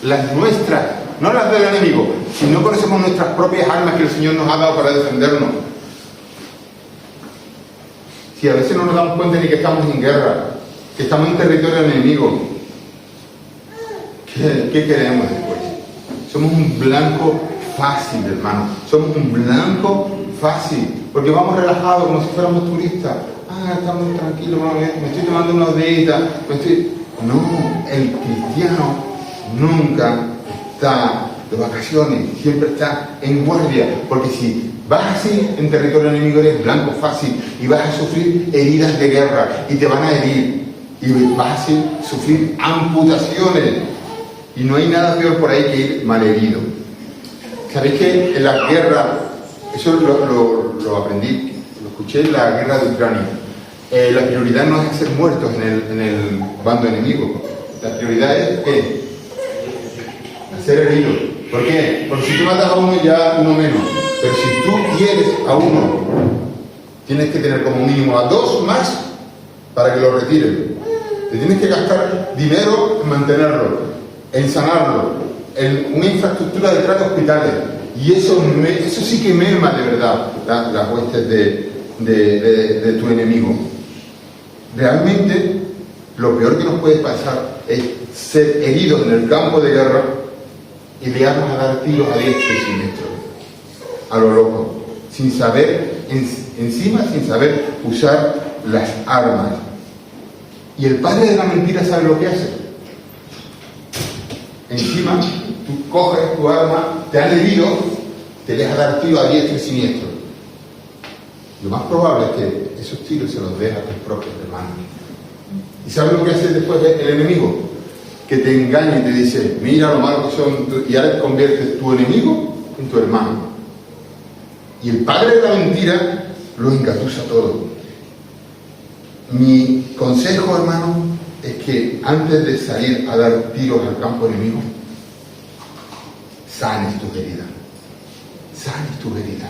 las nuestras, no las del enemigo, si no conocemos nuestras propias armas que el Señor nos ha dado para defendernos, si a veces no nos damos cuenta ni que estamos en guerra, que estamos en territorio enemigo, ¿qué queremos después? Somos un blanco fácil, hermano. Somos un blanco fácil. Porque vamos relajados como si fuéramos turistas. Estamos tranquilos, me estoy tomando una bebida. No, el cristiano nunca está de vacaciones. Siempre está en guardia. Porque si vas así en territorio enemigo, eres blanco fácil. Y vas a sufrir heridas de guerra. Y te van a herir. Y vas a sufrir amputaciones. Y no hay nada peor por ahí que ir malherido. ¿Sabéis que en la guerra, eso lo aprendí, lo escuché en la guerra de Ucrania, la prioridad no es ser muertos en el bando enemigo. La prioridad es ¿qué? Ser heridos. ¿Por qué? Porque si tú matas a uno ya uno menos. Pero si tú quieres a uno, tienes que tener como mínimo a dos más para que lo retiren. Te tienes que gastar dinero en mantenerlo, en sanarlo, en una infraestructura detrás de hospitales. Y eso sí que merma de verdad las huestes de tu enemigo. Realmente, lo peor que nos puede pasar es ser heridos en el campo de guerra y liarnos a dar tiros a diestro y siniestro, a lo loco, sin saber, encima sin saber usar las armas. Y el padre de la mentira sabe lo que hace. Encima, tú coges tu arma, te han herido, te deja dar tiros a diestro y siniestro. Lo más probable es que esos tiros se los deja a tus propios hermanos. ¿Y sabes lo que hace después el enemigo? Que te engaña y te dice, mira lo malo que son, y ahora conviertes tu enemigo en tu hermano. Y el padre de la mentira lo engatusa todo. Mi consejo, hermano, es que antes de salir a dar tiros al campo enemigo, sanes tus heridas. Sanes tus heridas.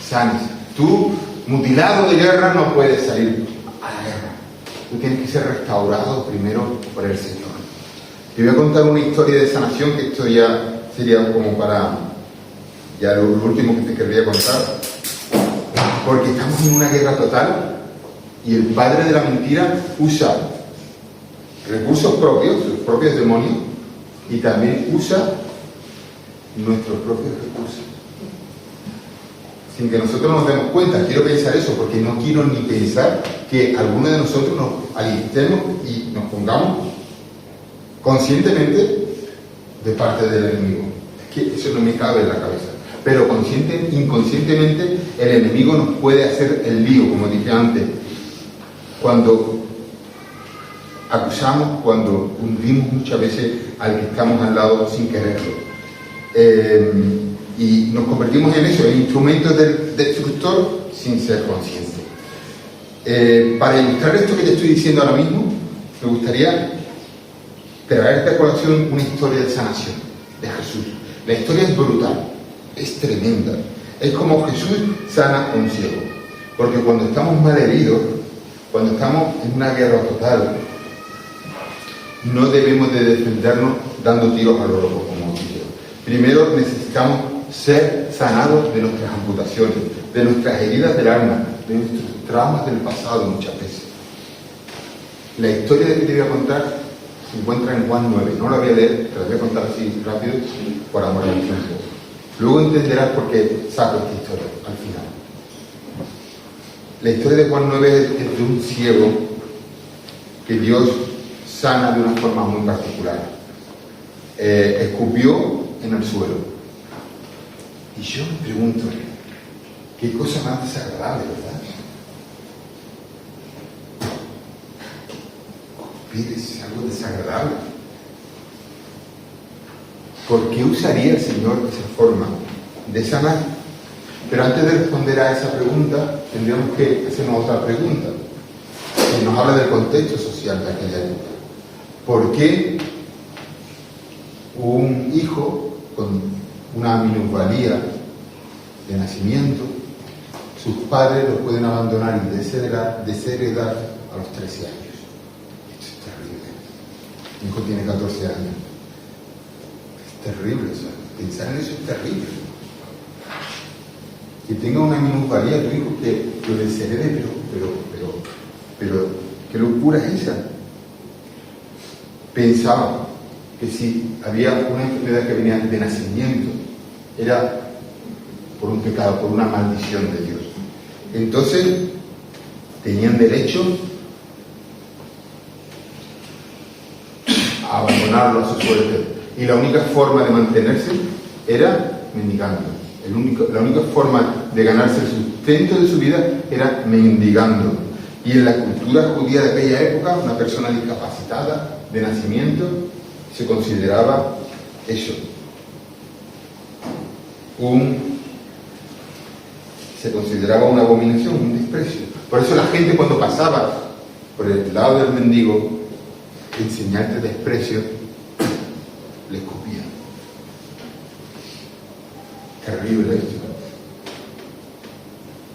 Sanes. Tú, mutilado de guerra, no puedes salir a la guerra. Tú tienes que ser restaurado primero por el Señor. Te voy a contar una historia de sanación, que esto ya sería como para ya lo último que te querría contar. Porque estamos en una guerra total y el padre de la mentira usa recursos propios, sus propios demonios, y también usa nuestros propios recursos. Sin que nosotros nos demos cuenta. Quiero pensar eso porque no quiero ni pensar que alguno de nosotros nos alistemos y nos pongamos conscientemente de parte del enemigo. Es que eso no me cabe en la cabeza. Pero inconscientemente el enemigo nos puede hacer el lío, como dije antes. Cuando acusamos, cuando hundimos muchas veces al que estamos al lado sin quererlo. Y nos convertimos en eso, en instrumentos del destructor sin ser conscientes. Para ilustrar esto que te estoy diciendo ahora mismo, me gustaría traerte a colación una historia de sanación de Jesús. La historia es brutal, es tremenda. Es como Jesús sana a un ciego. Porque cuando estamos mal heridos, cuando estamos en una guerra total, no debemos de defendernos dando tiros a lo loco, como dije. Primero necesitamos ser sanados de nuestras amputaciones, de nuestras heridas del alma, de nuestros traumas del pasado muchas veces. La historia de que te voy a contar se encuentra en Juan 9. No la voy a leer, te la voy a contar así rápido por amor al tiempo. Luego entenderás por qué saco esta historia al final. La historia de Juan 9 es de un ciego que Dios sana de una forma muy particular. Escupió en el suelo. Y yo me pregunto, qué cosa más desagradable, ¿verdad? Escupir es algo desagradable. ¿Por qué usaría el Señor esa forma de sanar? Pero antes de responder a esa pregunta, tendríamos que hacernos otra pregunta, que nos habla del contexto social de aquella época. ¿Por qué un hijo con una minusvalía de nacimiento, sus padres lo pueden abandonar y desheredar a los 13 años? Esto es terrible. Mi hijo tiene 14 años. Es terrible, o sea, pensar en eso es terrible. Que tenga una minusvalía tu hijo, que lo desherede, pero qué locura es esa. Pensaba que si había una enfermedad que venía de nacimiento, era por un pecado, por una maldición de Dios. Entonces, tenían derecho a abandonarlo a su suerte. Y la única forma de mantenerse era mendigando. La única forma de ganarse el sustento de su vida era mendigando. Y en la cultura judía de aquella época, una persona discapacitada de nacimiento se consideraba eso, se consideraba una abominación, un desprecio. Por eso la gente, cuando pasaba por el lado del mendigo en señal de desprecio, le escupía. Terrible esto.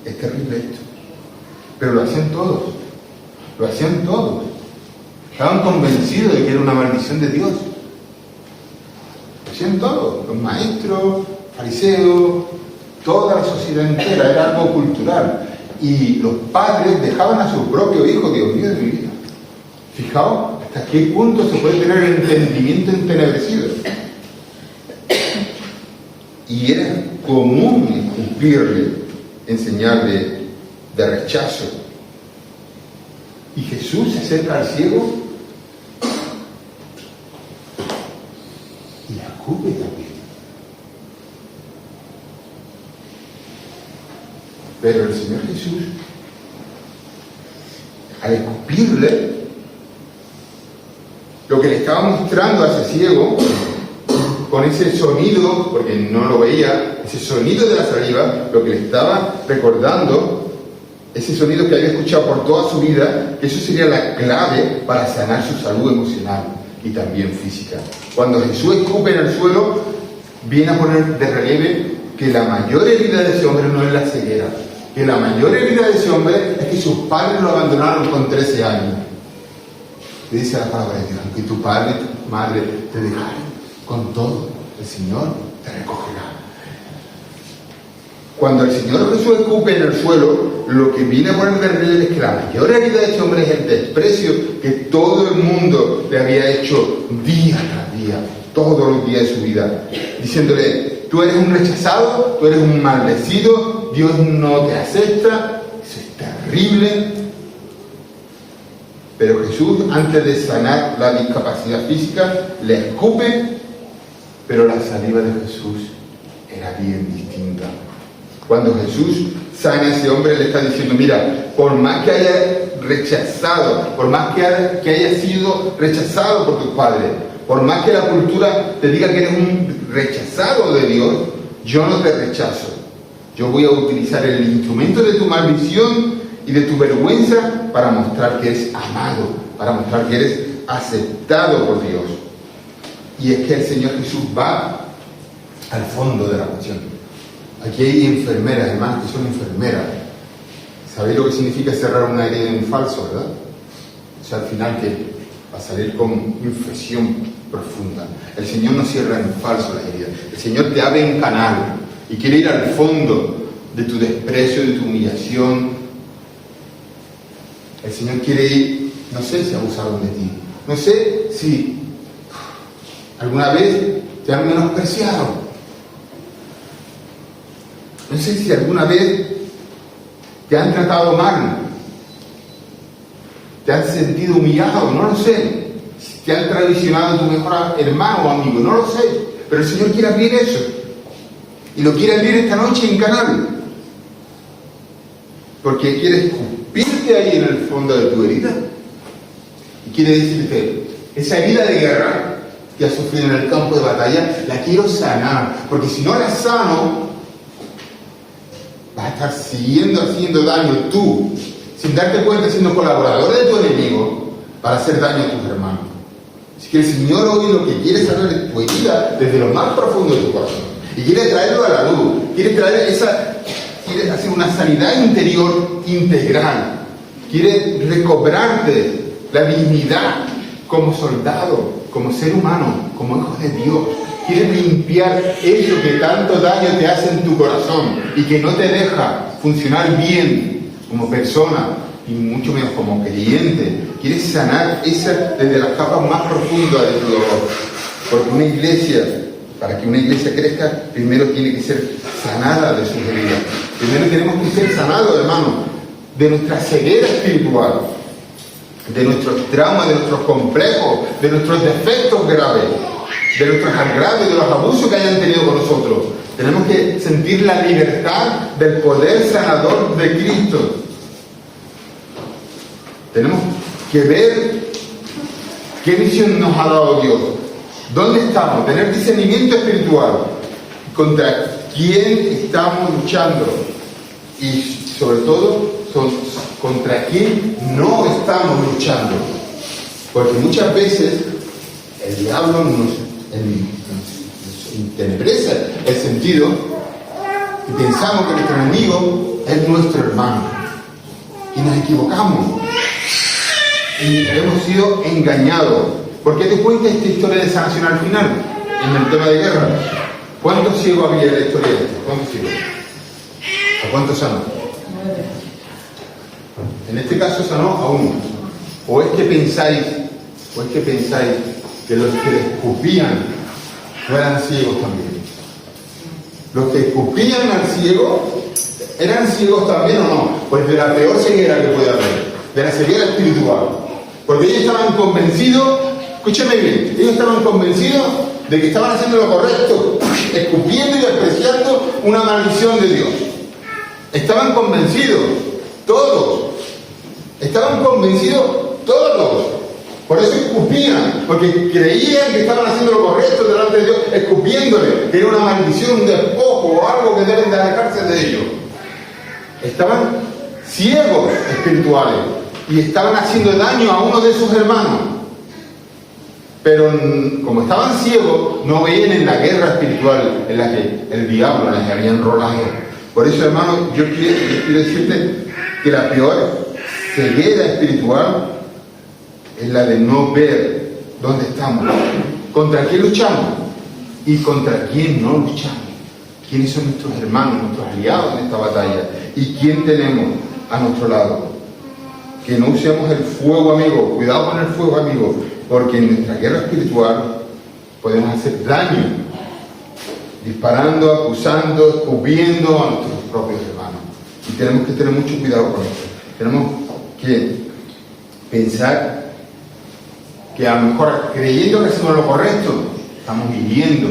Es terrible esto. Pero lo hacían todos. Lo hacían todos. Estaban convencidos de que era una maldición de Dios. Lo hacían todos. Los maestros, fariseos, toda la sociedad entera. Era algo cultural. Y los padres dejaban a su propio hijo. Dios mío de mi vida. Fijaos hasta qué punto se puede tener el entendimiento entenebrecido. Y era común escupirle en señal de rechazo. Y Jesús se acerca al ciego y la escupe también. Pero el Señor Jesús, al escupirle, lo que le estaba mostrando a ese ciego, con ese sonido, porque no lo veía, ese sonido de la saliva, lo que le estaba recordando, ese sonido que había escuchado por toda su vida, que eso sería la clave para sanar su salud emocional y también física. Cuando Jesús escupe en el suelo, viene a poner de relieve que la mayor herida de ese hombre no es la ceguera, que la mayor herida de ese hombre es que sus padres lo abandonaron con 13 años. Y dice la palabra de Dios, aunque tu padre y tu madre te dejaren, con todo, el Señor te recogerá. Cuando el Señor Jesús escupe en el suelo, lo que viene a poner de relieve es que la mayor herida de este hombre es el desprecio que todo el mundo le había hecho día tras día, todos los días de su vida, diciéndole, tú eres un rechazado, tú eres un maldecido, Dios no te acepta, eso es terrible. Pero Jesús, antes de sanar la discapacidad física, le escupe, pero la saliva de Jesús era bien distinta. Cuando Jesús sana a ese hombre, le está diciendo, mira, por más que haya rechazado, por más que haya sido rechazado por tu padre, por más que la cultura te diga que eres un rechazado de Dios, yo no te rechazo. Yo voy a utilizar el instrumento de tu maldición y de tu vergüenza para mostrar que eres amado, para mostrar que eres aceptado por Dios. Y es que el Señor Jesús va al fondo de la cuestión. Aquí hay enfermeras, hermanas, que son enfermeras. ¿Sabéis lo que significa cerrar una herida en falso, verdad? O sea, al final que va a salir con infección profunda. El Señor no cierra en falso la herida. El Señor te abre un canal y quiere ir al fondo de tu desprecio, de tu humillación. El Señor quiere ir, no sé si abusaron de ti, no sé si alguna vez te han menospreciado, no sé si alguna vez te han tratado mal, te han sentido humillado, no lo sé, si te han traicionado tu mejor hermano o amigo, no lo sé, pero el Señor quiere abrir eso y lo quiere abrir esta noche en canal, porque quiere escupirte ahí en el fondo de tu herida y quiere decirte, esa herida de guerra que has sufrido en el campo de batalla, la quiero sanar, porque si no la sano, vas a estar siguiendo haciendo daño tú, sin darte cuenta, siendo colaborador de tu enemigo para hacer daño a tus hermanos. Así que el Señor hoy lo que quiere sanar es tu herida desde lo más profundo de tu corazón y quiere traerlo a la luz, quiere hacer una sanidad interior integral, quiere recobrarte la dignidad como soldado, como ser humano, como hijo de Dios. Quiere limpiar eso que tanto daño te hace en tu corazón y que no te deja funcionar bien como persona y mucho menos como creyente. Quiere sanar esa desde las capas más profundas de tu dolor. Porque una iglesia, para que una iglesia crezca, primero tiene que ser sanada de sus heridas. Primero tenemos que ser sanados, hermano, de nuestra ceguera espiritual, de nuestros traumas, de nuestros complejos, de nuestros defectos graves, de nuestros agravios, de los abusos que hayan tenido con nosotros. Tenemos que sentir la libertad del poder sanador de Cristo. Tenemos que ver qué misión nos ha dado Dios. ¿Dónde estamos? Tener discernimiento espiritual. ¿Contra quién estamos luchando? Y sobre todo, ¿contra quién no estamos luchando? Porque muchas veces el diablo nos entenebrece el sentido y pensamos que nuestro enemigo es nuestro hermano. Y nos equivocamos. Y hemos sido engañados. ¿Por qué te cuento esta historia de sanación al final? En el tema de guerra. ¿Cuántos ciegos había en la historia de esto? ¿Cuántos ciegos? ¿A cuántos sanó? En este caso sanó a uno. ¿O es que pensáis que los que escupían no eran ciegos también? Los que escupían al ciego, ¿eran ciegos también o no? Pues de la peor ceguera que puede haber, de la ceguera espiritual. Porque ellos estaban convencidos, escúchame bien, ellos estaban convencidos de que estaban haciendo lo correcto, escupiendo y despreciando una maldición de Dios. Estaban convencidos, todos. Estaban convencidos todos. Por eso escupían, porque creían que estaban haciendo lo correcto delante de Dios, escupiéndole, que era una maldición, un despojo o algo que deben de alejarse de ellos. Estaban ciegos espirituales y estaban haciendo daño a uno de sus hermanos. Pero como estaban ciegos, no veían en la guerra espiritual en la que el diablo les había enrolado. Por eso, hermano, yo quiero decirte que la peor ceguera espiritual es la de no ver dónde estamos, contra quién luchamos y contra quién no luchamos. ¿Quiénes son nuestros hermanos, nuestros aliados en esta batalla? ¿Y quién tenemos a nuestro lado? Que no usemos el fuego, amigo. Cuidado con el fuego, amigo, porque en nuestra guerra espiritual podemos hacer daño disparando, acusando, descubriendo a nuestros propios hermanos. Y tenemos que tener mucho cuidado con esto. Tenemos que pensar que a lo mejor, creyendo que hacemos lo correcto, estamos hiriendo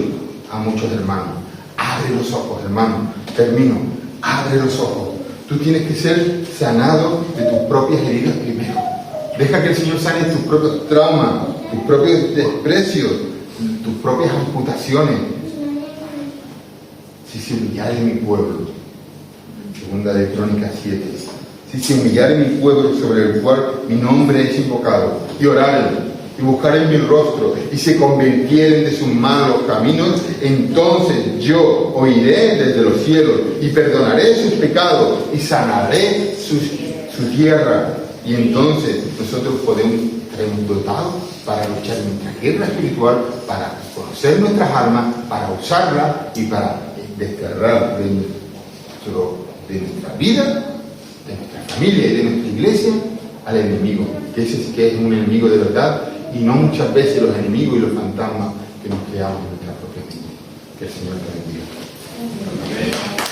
a muchos hermanos. Abre los ojos, hermano. Termino. Abre los ojos. Tú tienes que ser sanado de tus propias heridas primero. Deja que el Señor sane tus propios traumas, tus propios desprecios, tus propias amputaciones. Si se humillare mi pueblo, segunda de Crónicas 7, si se humillare mi pueblo sobre el cual mi nombre es invocado, y oraren, y buscaren mi rostro, y se convirtieren de sus malos caminos, entonces yo oiré desde los cielos, y perdonaré sus pecados, y sanaré su tierra. Y entonces nosotros podemos estar dotados para luchar en nuestra guerra espiritual, para conocer nuestras almas, para usarlas y para desterrar de nuestra vida, de nuestra familia y de nuestra iglesia al enemigo, que ese sí que es un enemigo de verdad, y no muchas veces los enemigos y los fantasmas que nos creamos en nuestra propia vida. Que el Señor te bendiga. Amén.